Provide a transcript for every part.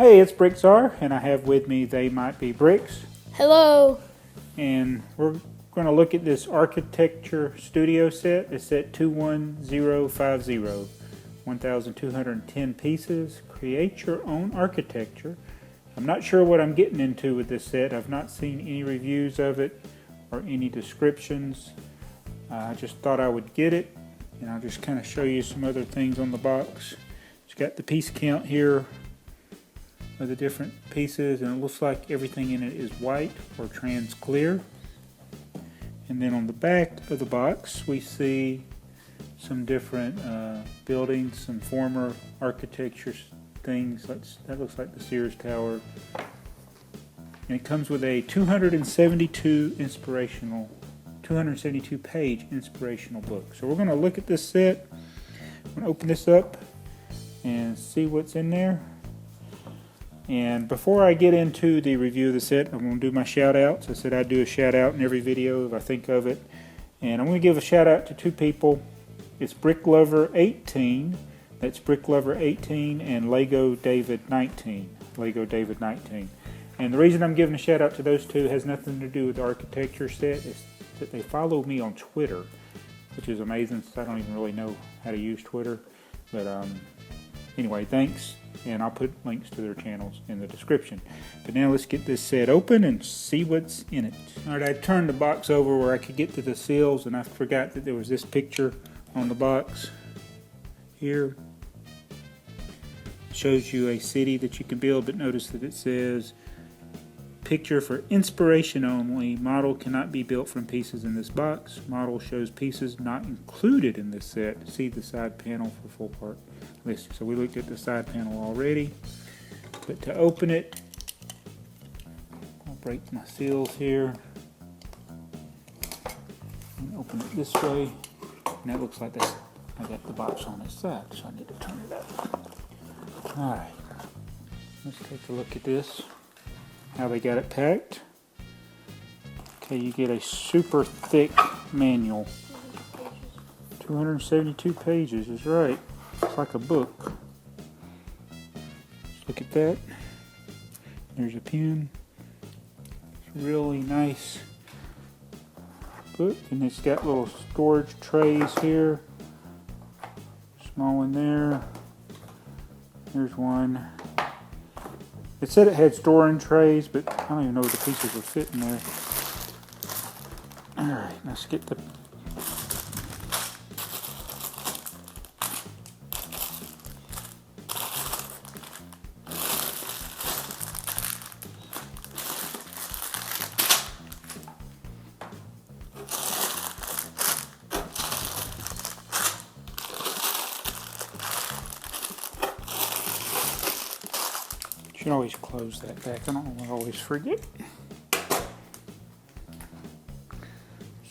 Hey, it's BrickTsar, and I have with me TheyMightBeBricks. Hello. And we're going to look at this Architecture Studio set. It's set 21050, 1,210 pieces. Create your own architecture. I'm not sure what I'm getting into with this set. I've not seen any reviews of it or any descriptions. I just thought I would get it, and I'll just kind of show you some other things on the box. It's got the piece count here of the different pieces, and it looks like everything in it is white or trans clear. And then on the back of the box we see some different buildings, some former architecture things. That looks like the Sears Tower. And it comes with a 272 page inspirational book. So we're going to look at this set. I'm going to open this up and see what's in there. And before I get into the review of the set, I'm going to do my shout outs. I said I'd do a shout out in every video if I think of it. And I'm going to give a shout out to two people. It's BrickLover18, that's BrickLover18, and Lego David 19. And the reason I'm giving a shout out to those two has nothing to do with the architecture set. It's that they follow me on Twitter, which is amazing since I don't even really know how to use Twitter. But anyway, thanks. And I'll put links to their channels in the description. But now let's get this set open and see what's in it. Alright, I turned the box over where I could get to the seals, and I forgot that there was this picture on the box here. It shows you a city that you can build, but notice that it says picture for inspiration only. Model cannot be built from pieces in this box. Model shows pieces not included in this set. See the side panel for full part list. So we looked at the side panel already. But to open it, I'll break my seals here. And open it this way. And that looks like that. I got the box on its side, so I need to turn it up. Alright, let's take a look at this. How they got it packed. Okay, you get a super thick manual. 272 pages is right. It's like a book. Let's look at that. There's a pen. It's a really nice book, and it's got little storage trays here. Small one there. There's one. It said it had storing trays, but I don't even know if the pieces were fitting there. Alright, let's get the... Should always close that back. I don't know, I always forget.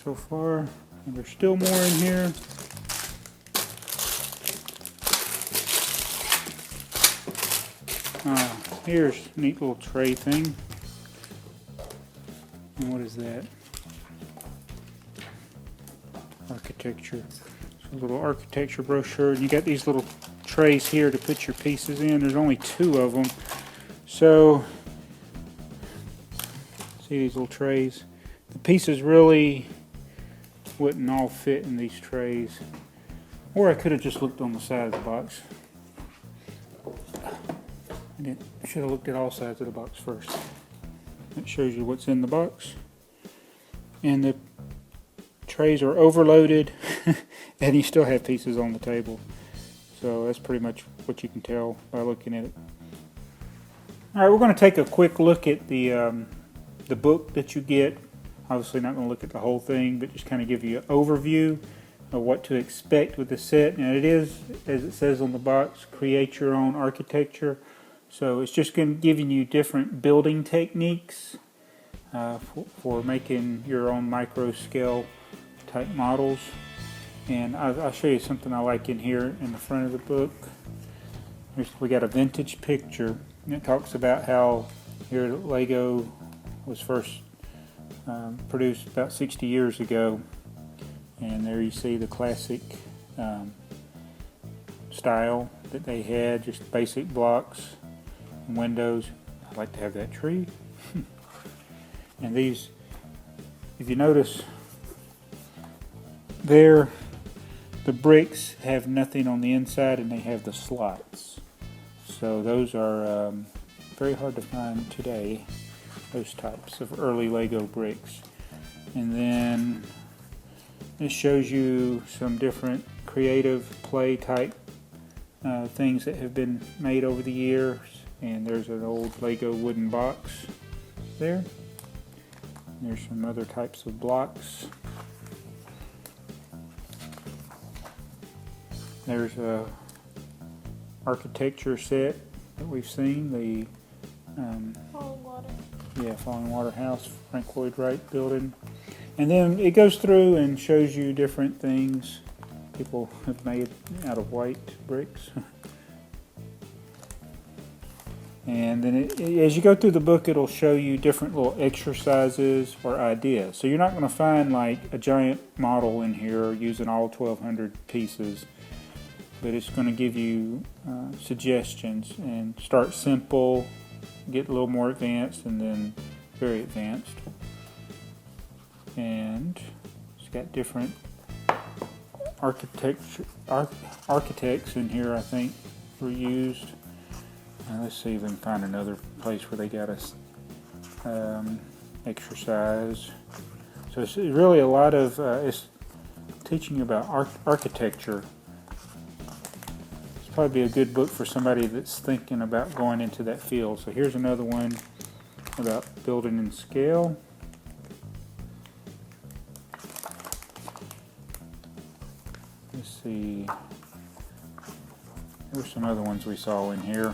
So far, and there's still more in here. Here's a neat little tray thing. And what is that? Architecture. So a little architecture brochure. And you got these little trays here to put your pieces in. There's only 2 of them. So, see these little trays? The pieces really wouldn't all fit in these trays. Or I could have just looked on the side of the box. I should have looked at all sides of the box first. It shows you what's in the box. And the trays are overloaded and you still have pieces on the table. So that's pretty much what you can tell by looking at it. Alright, we're going to take a quick look at the book that you get. Obviously not going to look at the whole thing, but just kind of give you an overview of what to expect with the set. And it is, as it says on the box, create your own architecture. So it's just going to giving you different building techniques for making your own micro scale type models. And I'll show you something I like in here in the front of the book. We got a vintage picture, and it talks about how here Lego was first produced about 60 years ago, and there you see the classic style that they had, just basic blocks, windows. I like to have that tree. And these, if you notice there, the bricks have nothing on the inside and they have the slots. So those are very hard to find today, those types of early Lego bricks. And then this shows you some different creative play type things that have been made over the years. And there's an old Lego wooden box there. There's some other types of blocks. There's a architecture set that we've seen, the Falling water. Yeah, Falling Water House, Frank Lloyd Wright building. And then it goes through and shows you different things people have made out of white bricks. And then as you go through the book, it'll show you different little exercises or ideas. So you're not going to find like a giant model in here using all 1,200 pieces, but it's going to give you suggestions, and start simple, get a little more advanced, and then very advanced. And it's got different architects in here, I think, were used. Let's see if we can find another place where they got us exercise. So it's really a lot of it's teaching you about architecture. It's probably a good book for somebody that's thinking about going into that field. So here's another one about building in scale. Let's see. There's some other ones we saw in here.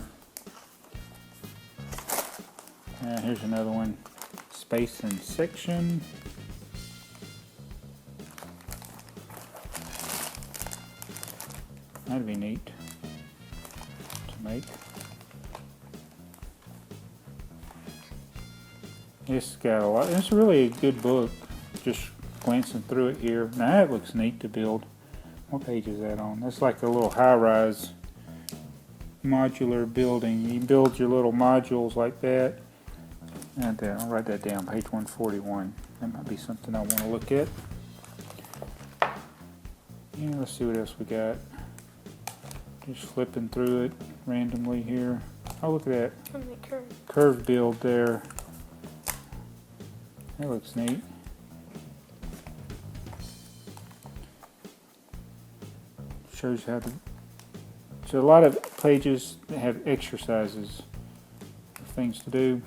Here's another one, space and section. That'd be neat to make. It's got a lot. It's really a good book. Just glancing through it here. Now that looks neat to build. What page is that on? That's like a little high-rise modular building. You build your little modules like that. And I'll write that down, page 141. That might be something I want to look at. Yeah, let's see what else we got. Just flipping through it randomly here. Oh, look at that. And the curve. Curve build there. That looks neat. Shows how to... So a lot of pages that have exercises, things to do.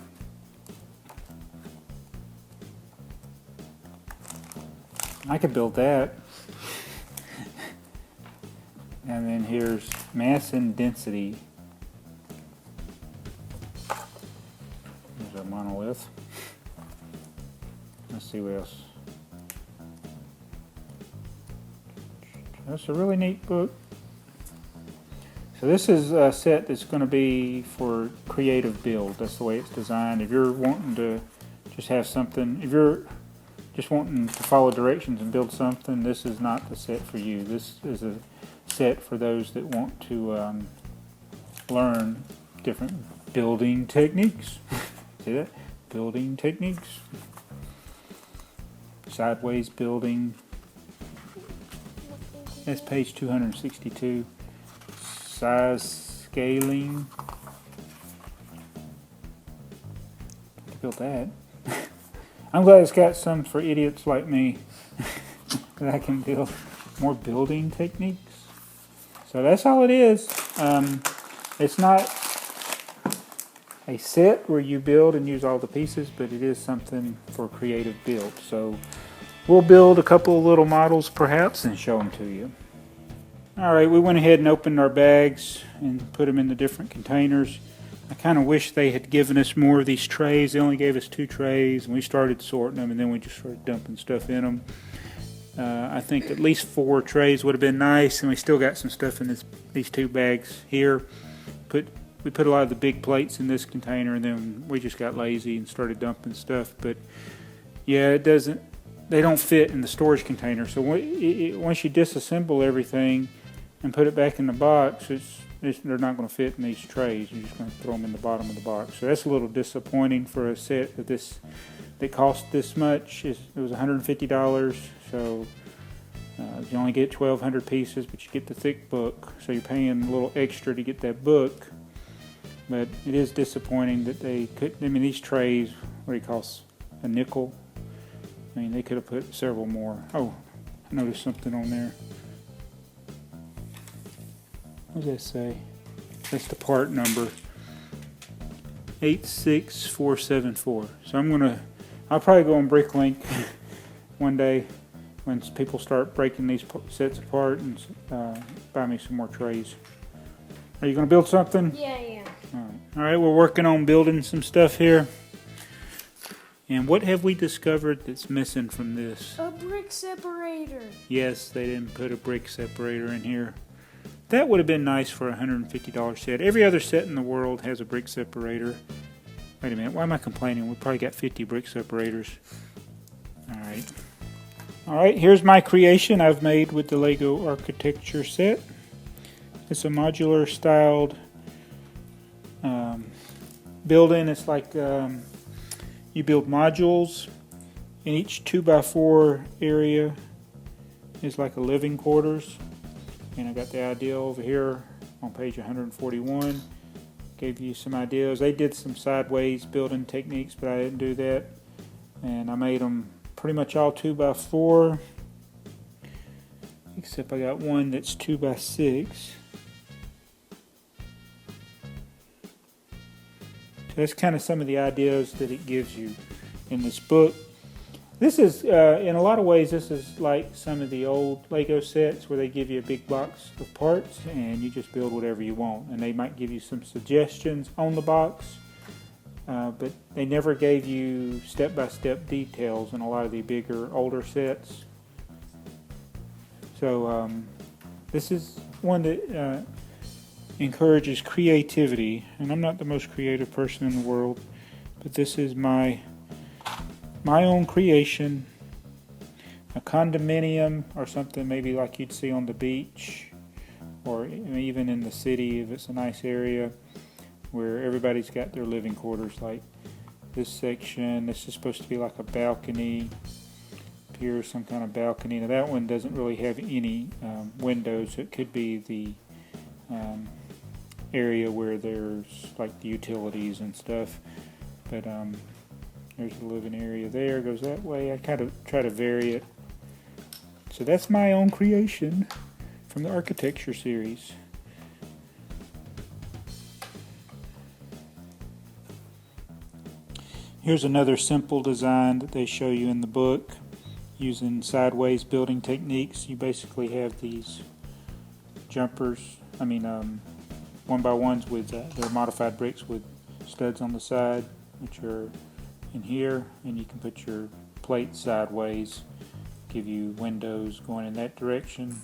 I could build that. And then here's mass and density. There's a monolith. Let's see what else. That's a really neat book. So this is a set that's going to be for creative build. That's the way it's designed. If you're wanting to just have something, if you're just wanting to follow directions and build something, this is not the set for you. This is a set for those that want to learn different building techniques. See that? Building techniques. Sideways building. That's page 262. Size scaling. I built that. I'm glad it's got some for idiots like me that I can build more building techniques. So that's all it is. It's not a set where you build and use all the pieces, but it is something for creative build. So we'll build a couple of little models perhaps and show them to you. Alright, we went ahead and opened our bags and put them in the different containers. I kind of wish they had given us more of these trays. They only gave us 2 trays, and we started sorting them, and then we just started dumping stuff in them. I think at least 4 trays would have been nice, and we still got some stuff in these 2 bags here. We put a lot of the big plates in this container, and then we just got lazy and started dumping stuff. But yeah, they don't fit in the storage container. So once you disassemble everything and put it back in the box, they're not going to fit in these trays. You're just going to throw them in the bottom of the box. So that's a little disappointing for a set of this that cost this much. It was $150, so you only get 1,200 pieces, but you get the thick book. So you're paying a little extra to get that book. But it is disappointing that they could. I mean, these trays, what do you cost? A nickel. I mean, they could have put several more. Oh, I noticed something on there. What does that say? That's the part number. 86474. So I'll probably go on Bricklink one day when people start breaking these sets apart and buy me some more trays. Are you going to build something? Yeah. All right, we're working on building some stuff here. And what have we discovered that's missing from this? A brick separator. Yes, they didn't put a brick separator in here. That would have been nice for a $150 set. Every other set in the world has a brick separator. Wait a minute, why am I complaining? We probably got 50 brick separators. All right, here's my creation I've made with the Lego architecture set. It's a modular styled building. It's like you build modules, and each 2x4 area is like a living quarters. And I got the idea over here on page 141. Gave you some ideas. They did some sideways building techniques, but I didn't do that. And I made them pretty much all 2x4, except I got one that's 2x6. So that's kind of some of the ideas that it gives you in this book. This is, in a lot of ways, this is like some of the old Lego sets where they give you a big box of parts and you just build whatever you want. And they might give you some suggestions on the box, but they never gave you step-by-step details in a lot of the bigger, older sets. So this is one that encourages creativity. And I'm not the most creative person in the world, but this is my own creation, a condominium or something maybe like you'd see on the beach or even in the city if it's a nice area where everybody's got their living quarters. Like this section, this is supposed to be like a balcony. Here's some kind of balcony. Now that one doesn't really have any windows, so it could be the area where there's like the utilities and stuff, but there's the living area there, goes that way. I kind of try to vary it. So that's my own creation from the architecture series. Here's another simple design that they show you in the book using sideways building techniques. You basically have these jumpers, one by ones with they're modified bricks with studs on the side, which are in here, and you can put your plate sideways, give you windows going in that direction,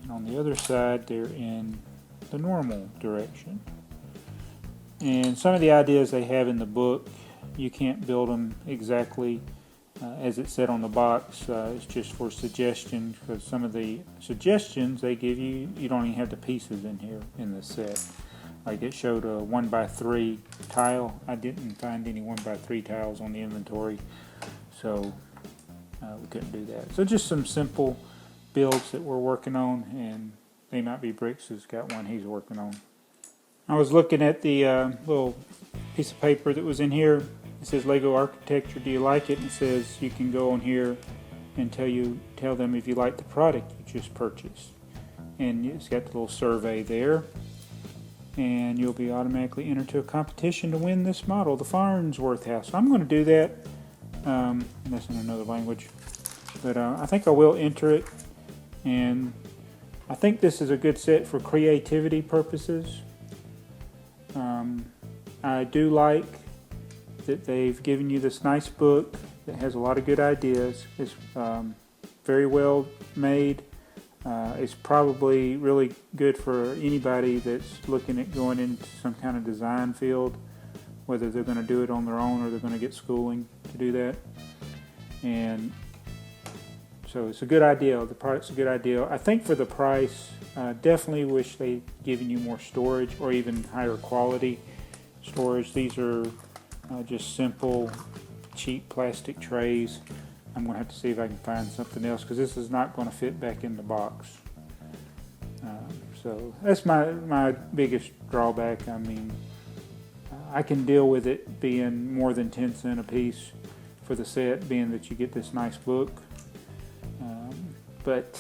and on the other side they're in the normal direction. And some of the ideas they have in the book, you can't build them exactly as it said on the box. It's just for suggestions, because some of the suggestions they give you, you don't even have the pieces in here in the set. Like it showed a 1x3 tile. I didn't find any 1x3 tiles on the inventory, so we couldn't do that. So just some simple builds that we're working on, and TheyMightBeBricks has got one he's working on. I was looking at the little piece of paper that was in here. It says Lego Architecture, do you like it? And it says you can go on here and tell them if you like the product you just purchased. And it's got the little survey there. And you'll be automatically entered to a competition to win this model, the Farnsworth House. So I'm going to do that. And that's in another language. But I think I will enter it. And I think this is a good set for creativity purposes. I do like that they've given you this nice book that has a lot of good ideas. It's very well made. It's probably really good for anybody that's looking at going into some kind of design field, whether they're going to do it on their own or they're going to get schooling to do that. And So it's a good idea. The product's a good idea. I think for the price, definitely wish they'd given you more storage or even higher quality storage. These are just simple, cheap plastic trays. I'm going to have to see if I can find something else because this is not going to fit back in the box. So that's my biggest drawback. I mean, I can deal with it being more than 10 cents a piece for the set, being that you get this nice book. But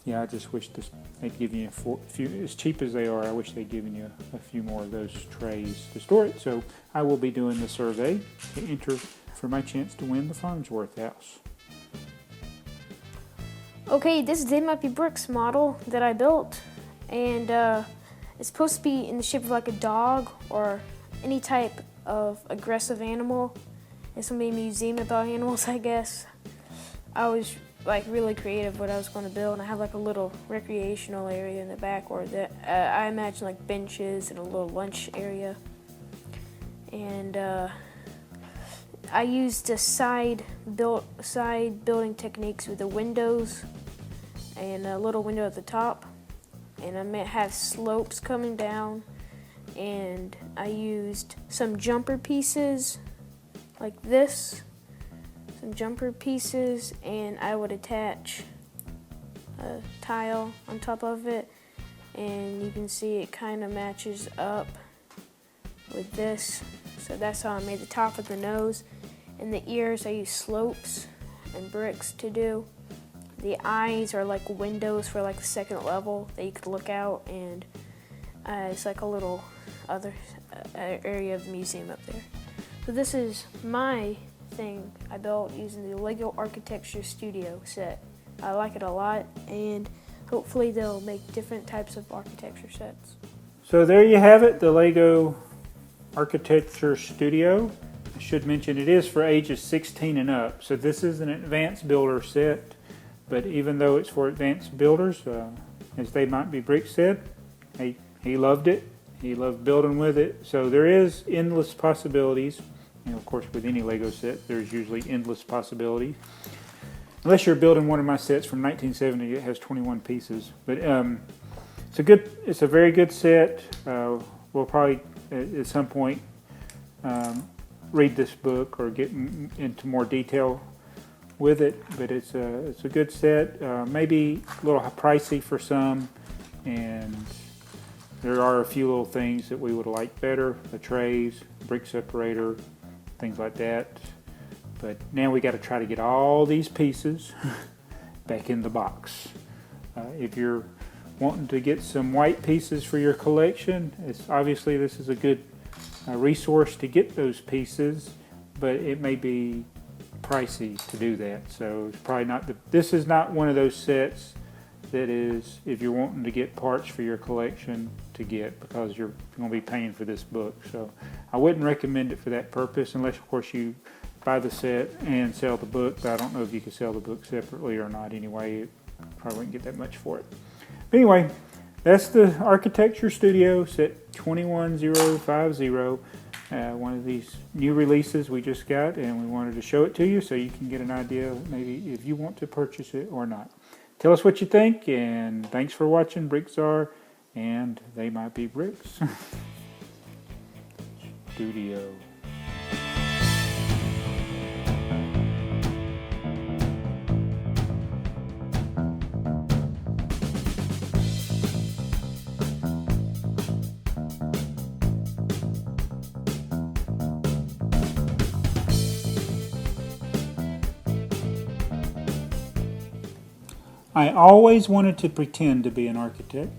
yeah, I just wish they'd give you a few, as cheap as they are, I wish they'd given you a few more of those trays to store it. So I will be doing the survey to enter for my chance to win the Farnsworth house. Okay, this is TheyMightBeBricks model that I built, and it's supposed to be in the shape of like a dog or any type of aggressive animal. It's gonna be a museum about animals, I guess. I was like really creative what I was going to build, and I have like a little recreational area in the back, or I imagine like benches and a little lunch area. And I used a side building techniques with the windows and a little window at the top, and I may have slopes coming down, and I used some jumper pieces like this, some jumper pieces, and I would attach a tile on top of it, and you can see it kind of matches up with this. So that's how I made the top of the nose. And the ears I use slopes and bricks to do. The eyes are like windows for like the second level that you could look out, and it's like a little other area of the museum up there. So this is my thing I built using the Lego Architecture Studio set. I like it a lot, and hopefully they'll make different types of architecture sets. So there you have it, the Lego Architecture Studio. I should mention it is for ages 16 and up, so this is an advanced builder set, but even though it's for advanced builders, as TheyMightBeBricks said, he loved it. He loved building with it, so there is endless possibilities. You know, of course, with any Lego set, there's usually endless possibilities. Unless you're building one of my sets from 1970, it has 21 pieces. But it's a very good set. We'll probably at some point read this book or get into more detail with it. But it's a good set. Maybe a little pricey for some, and there are a few little things that we would like better: the trays, brick separator, things like that. But now we got to try to get all these pieces back in the box. If you're wanting to get some white pieces for your collection, obviously this is a good resource to get those pieces, but it may be pricey to do that. So it's probably not this is not one of those sets that is, if you're wanting to get parts for your collection, to get, because you're going to be paying for this book. So I wouldn't recommend it for that purpose, unless of course you buy the set and sell the book. But I don't know if you can sell the book separately or not anyway. You probably wouldn't get that much for it. But anyway, that's the Architecture Studio set 21050. One of these new releases we just got, and we wanted to show it to you so you can get an idea maybe if you want to purchase it or not. Tell us what you think, and thanks for watching BrickTsar and TheyMightBeBricks Studio. I always wanted to pretend to be an architect.